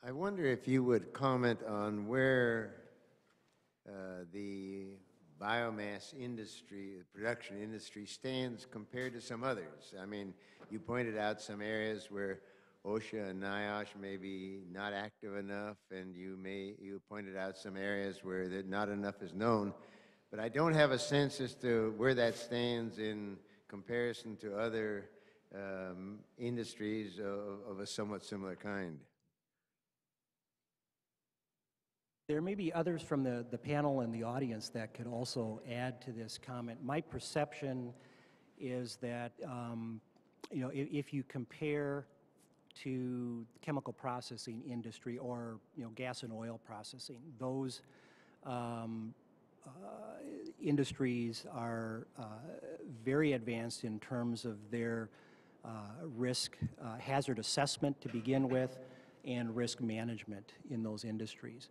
I wonder if you would comment on where the biomass industry, production industry, stands compared to some others. I mean, you pointed out some areas where OSHA and NIOSH may be not active enough, and you pointed out some areas where not enough is known. But I don't have a sense as to where that stands in comparison to other industries of a somewhat similar kind. There may be others from the panel and the audience that could also add to this comment. My perception is that, you know, if you compare to the chemical processing industry or, you know, gas and oil processing, those industries are very advanced in terms of their risk hazard assessment to begin with and risk management in those industries.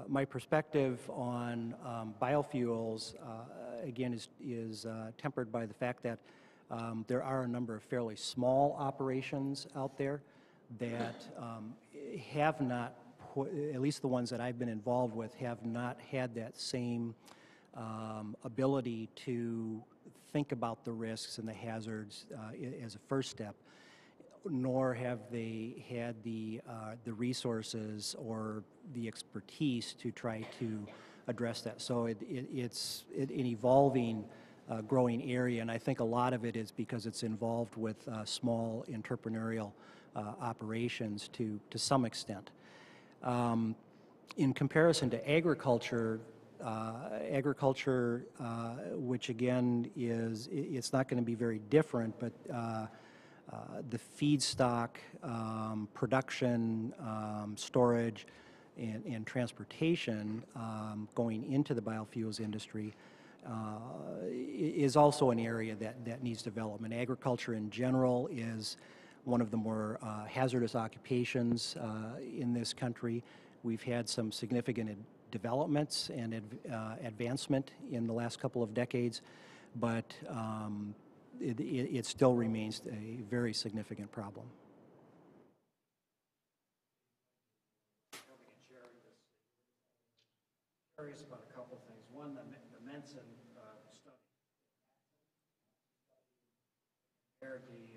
My perspective on biofuels, again, is tempered by the fact that there are a number of fairly small operations out there that have not, at least the ones that I've been involved with, have not had that same ability to think about the risks and the hazards as a first step, nor have they had the resources or the expertise to try to address that. So it's an evolving, growing area, and I think a lot of it is because it's involved with small entrepreneurial operations to some extent. In comparison to agriculture, which again it's not going to be very different, but the feedstock production, storage, and transportation going into the biofuels industry is also an area that needs development. Agriculture in general is one of the more hazardous occupations in this country. We've had some significant developments and advancement in the last couple of decades, but it still remains a very significant problem. Curious about a couple of things. One, the Mensen study compared the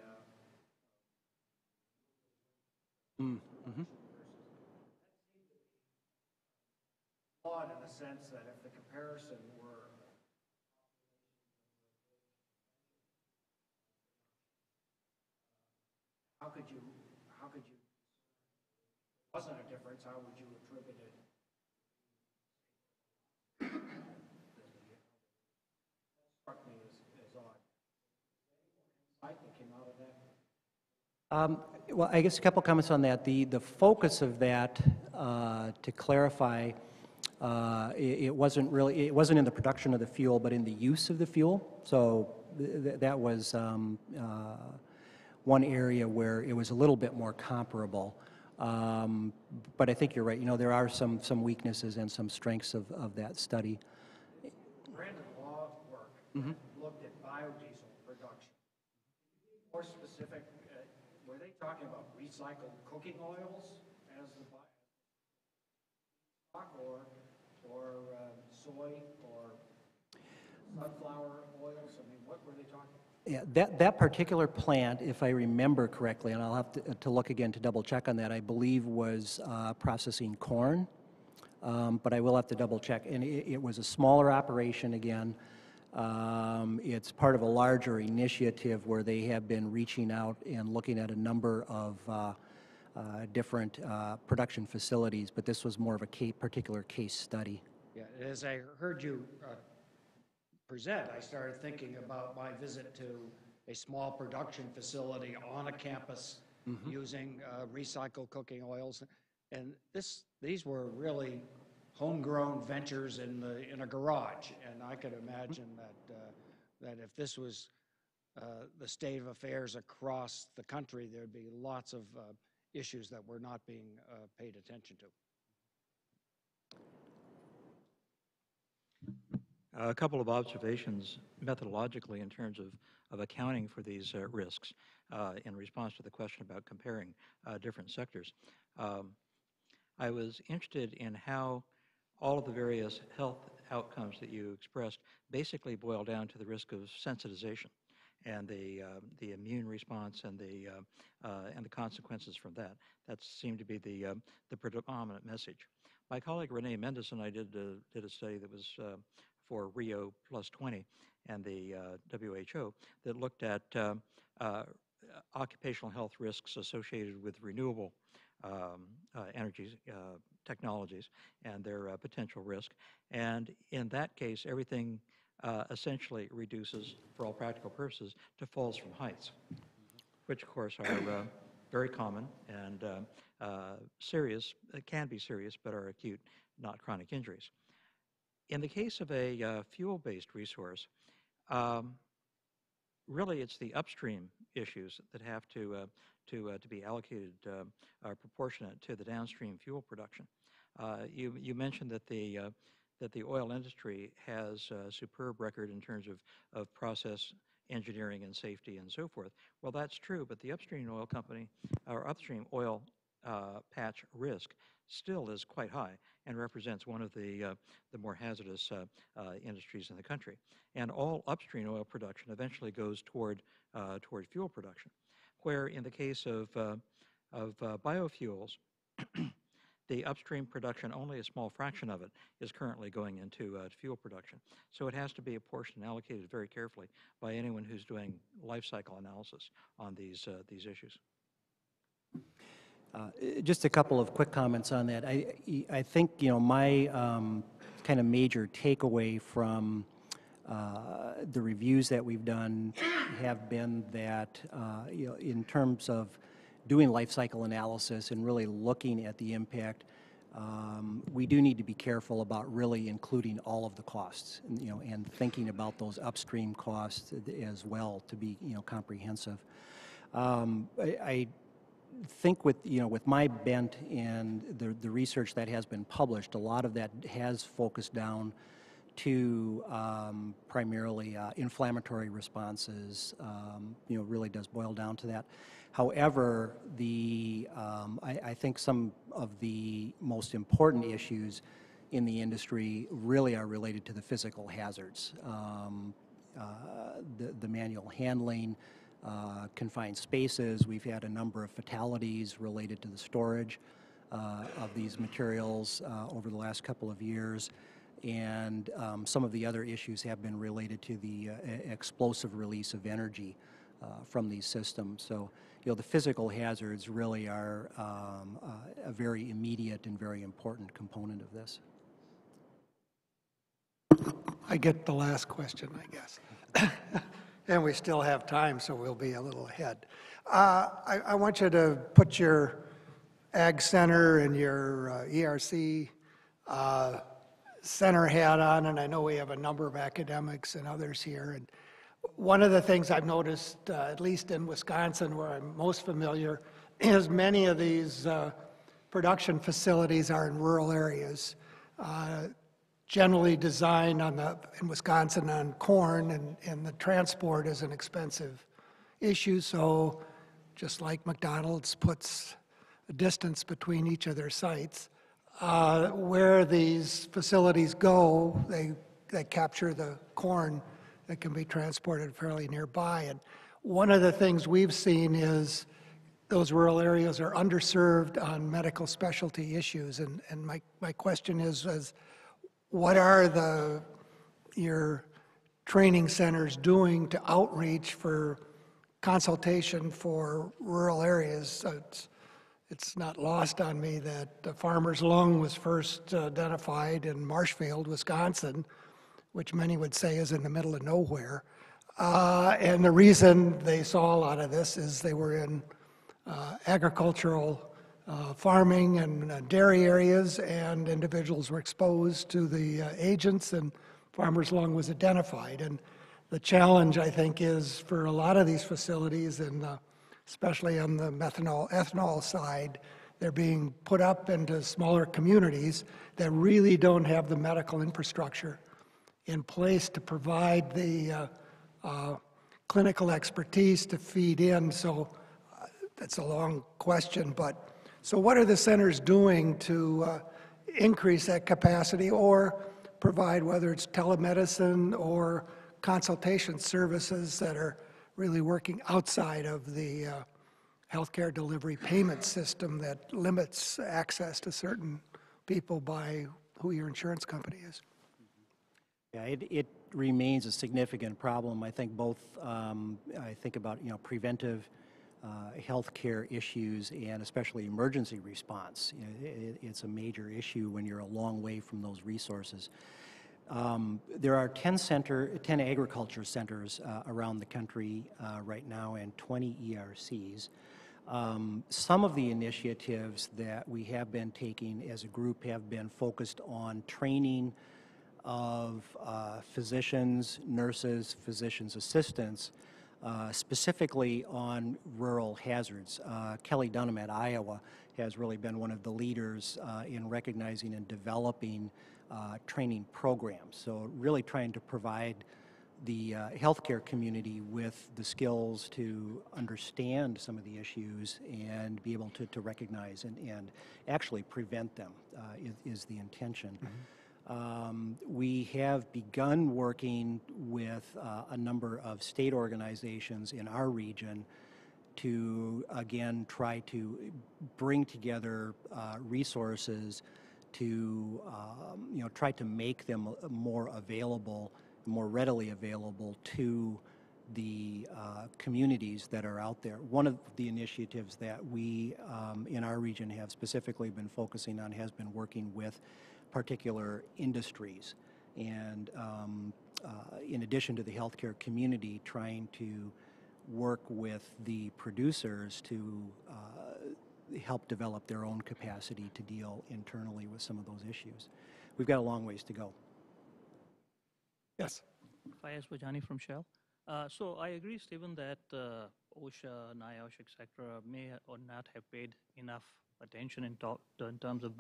flawed in the sense that if the comparison were how could you wasn't a difference, how would you attribute it? Struck me as odd. Insight that came out of that? Well, I guess a couple comments on that. The focus of that, to clarify, it wasn't in the production of the fuel, but in the use of the fuel. So that was one area where it was a little bit more comparable. But I think you're right. You know, there are some weaknesses and some strengths of that study. Brandon Law work looked at biodiesel production. More specific, were they talking about recycled cooking oils as the stock, or soy or sunflower oils? I mean, what were they talking about? Yeah, that particular plant, if I remember correctly, and I'll have to look again to double check on that, I believe was processing corn, but I will have to double check. And it was a smaller operation again. It's part of a larger initiative where they have been reaching out and looking at a number of different production facilities, but this was more of a particular case study. Yeah, as I heard you present, I started thinking about my visit to a small production facility on a campus using recycled cooking oils, and these were really homegrown ventures in a garage, and I could imagine that if this was the state of affairs across the country, there'd be lots of issues that were not being paid attention to. A couple of observations methodologically in terms of accounting for these risks in response to the question about comparing different sectors. I was interested in how all of the various health outcomes that you expressed basically boil down to the risk of sensitization and the immune response and the consequences from that. That seemed to be the predominant message. My colleague Renee Mendes and I did a study that was for Rio Plus 20 and the WHO that looked at occupational health risks associated with renewable energy technologies and their potential risk. And in that case, everything essentially reduces, for all practical purposes, to falls from heights, which of course are very common and serious, can be serious, but are acute, not chronic injuries. In the case of a fuel-based resource, really it's the upstream issues that have to be allocated proportionate to the downstream fuel production. You mentioned that the oil industry has a superb record in terms of process engineering and safety and so forth. Well, that's true, but the upstream oil company or upstream oil patch risk still is quite high and represents one of the more hazardous industries in the country. And all upstream oil production eventually goes toward fuel production, where in the case of biofuels, the upstream production, only a small fraction of it is currently going into fuel production. So it has to be apportioned and allocated very carefully by anyone who's doing life cycle analysis on these issues. Just a couple of quick comments on that. I think, you know, my kind of major takeaway from the reviews that we've done have been that, you know, in terms of doing life cycle analysis and really looking at the impact, we do need to be careful about really including all of the costs, you know, and thinking about those upstream costs as well to be, you know, comprehensive. I think with, you know, with my bent and the research that has been published, a lot of that has focused down to primarily inflammatory responses, you know, really does boil down to that. However, I think some of the most important issues in the industry really are related to the physical hazards, the manual handling, confined spaces. We've had a number of fatalities related to the storage of these materials over the last couple of years. And some of the other issues have been related to the explosive release of energy from these systems. So, you know, the physical hazards really are a very immediate and very important component of this. I get the last question, I guess. And we still have time, so we'll be a little ahead. I want you to put your Ag Center and your ERC center hat on, and I know we have a number of academics and others here. And one of the things I've noticed, at least in Wisconsin, where I'm most familiar, is many of these production facilities are in rural areas, generally designed in Wisconsin on corn, and the transport is an expensive issue. So just like McDonald's puts a distance between each of their sites, where these facilities go, they capture the corn that can be transported fairly nearby. And one of the things we've seen is those rural areas are underserved on medical specialty issues. And my question is what are your training centers doing to outreach for consultation for rural areas? It's not lost on me that the farmer's lung was first identified in Marshfield, Wisconsin, which many would say is in the middle of nowhere. And the reason they saw a lot of this is they were in agricultural farming and dairy areas, and individuals were exposed to the agents, and farmer's lung was identified. And the challenge, I think, is for a lot of these facilities, and especially on the ethanol side, they're being put up into smaller communities that really don't have the medical infrastructure in place to provide the clinical expertise to feed in. So that's a long question, but So what are the centers doing to increase that capacity or provide, whether it's telemedicine or consultation services that are really working outside of the healthcare delivery payment system that limits access to certain people by who your insurance company is? Yeah, it remains a significant problem. I think both, I think about, preventive healthcare issues and especially emergency response. It's a major issue when you're a long way from those resources. There are 10 agriculture centers around the country right now and 20 ERCs. Some of the initiatives that we have been taking as a group have been focused on training of physicians, nurses, physicians' assistants, specifically on rural hazards. Kelly Dunham at Iowa has really been one of the leaders in recognizing and developing training programs. So really trying to provide the healthcare community with the skills to understand some of the issues and be able to recognize and actually prevent them is the intention. We have begun working with a number of state organizations in our region to, again, try to bring together resources to, try to make them more available, more readily available to the communities that are out there. One of the initiatives that we in our region have specifically been focusing on has been working with particular industries, and in addition to the healthcare community, trying to work with the producers to help develop their own capacity to deal internally with some of those issues. We've got a long ways to go. Yes. Fayez Wajani from Shell. So I agree, Stephen, that OSHA, NIOSH, etc. may or not have paid enough attention in terms of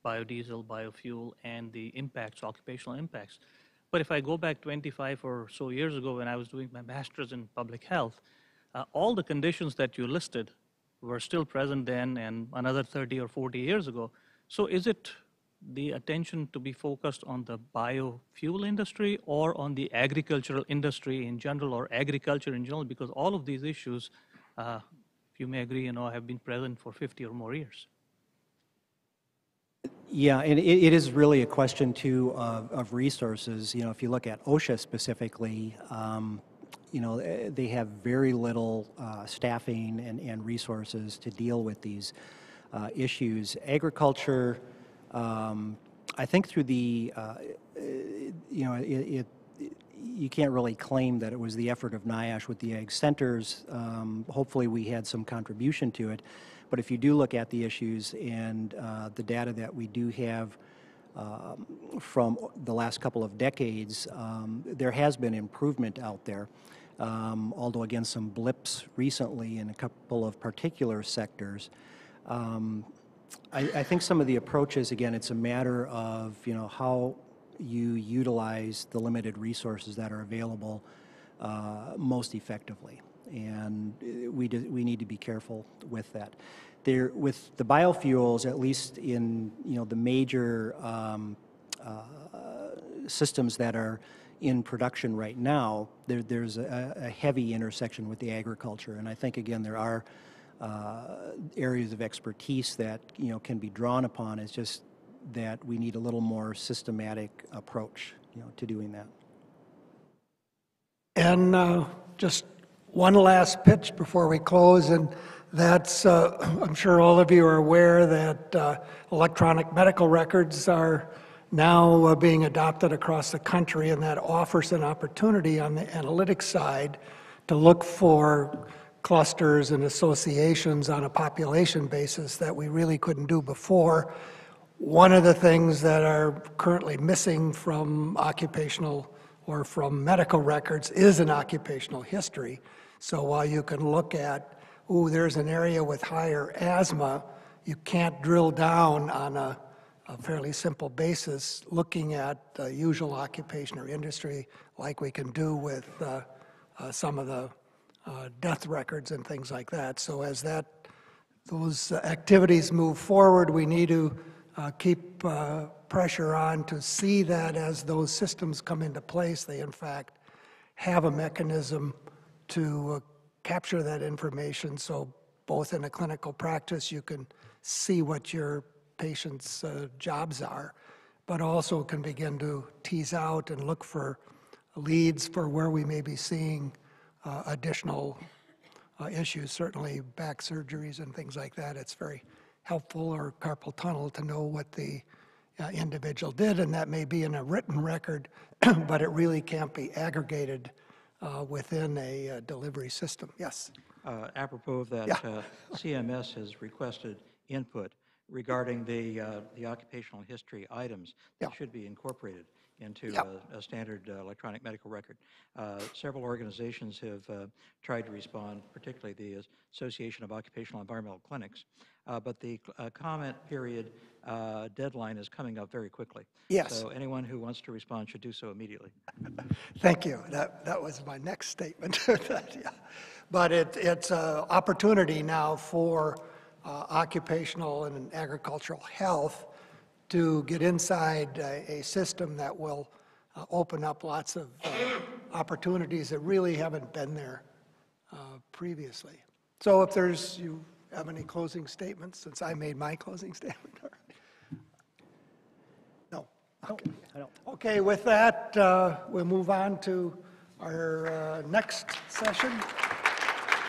biodiesel, biofuel, and the impacts, occupational impacts. But if I go back 25 or so years ago when I was doing my master's in public health, all the conditions that you listed were still present then and another 30 or 40 years ago. So is it the attention to be focused on the biofuel industry or on the agricultural industry in general or agriculture in general? Because all of these issues, if you may agree, have been present for 50 or more years. Yeah, and it is really a question too of resources. If you look at OSHA specifically, they have very little staffing and resources to deal with these issues. Agriculture, I think through the, you can't really claim that it was the effort of NIOSH with the ag centers. Hopefully we had some contribution to it. But if you do look at the issues and the data that we do have from the last couple of decades, there has been improvement out there. Although again, some blips recently in a couple of particular sectors. I think some of the approaches, again, it's a matter of how you utilize the limited resources that are available most effectively, and we need to be careful with that. With the biofuels, at least in the major systems that are in production right now, there's a heavy intersection with the agriculture, and I think again there are areas of expertise that can be drawn upon. It's just that we need a little more systematic approach to doing that. And just one last pitch before we close, and that's I'm sure all of you are aware that electronic medical records are now being adopted across the country, and that offers an opportunity on the analytics side to look for clusters and associations on a population basis that we really couldn't do before. One of the things that are currently missing from occupational or from medical records is an occupational history. So while you can look at, there's an area with higher asthma, you can't drill down on a fairly simple basis looking at the usual occupation or industry like we can do with some of the death records and things like that. So as that those activities move forward, we need to keep pressure on to see that as those systems come into place, they in fact have a mechanism to capture that information, so both in a clinical practice you can see what your patient's jobs are, but also can begin to tease out and look for leads for where we may be seeing additional issues, certainly back surgeries and things like that. It's very helpful, or carpal tunnel, to know what the individual did, and that may be in a written record, but it really can't be aggregated within a delivery system. Yes? Apropos of that, Yeah. CMS has requested input regarding the occupational history items that Yeah. should be incorporated into Yeah. a standard electronic medical record. Several organizations have tried to respond, particularly the Association of Occupational Environmental Clinics, but the comment period deadline is coming up very quickly. Yes. So anyone who wants to respond should do so immediately. Thank you. That was my next statement. Yeah. But it's an opportunity now for occupational and agricultural health to get inside a system that will open up lots of opportunities that really haven't been there previously. So if you have any closing statements, since I made my closing statement? No? Okay. I don't. Okay, with that, we'll move on to our next session.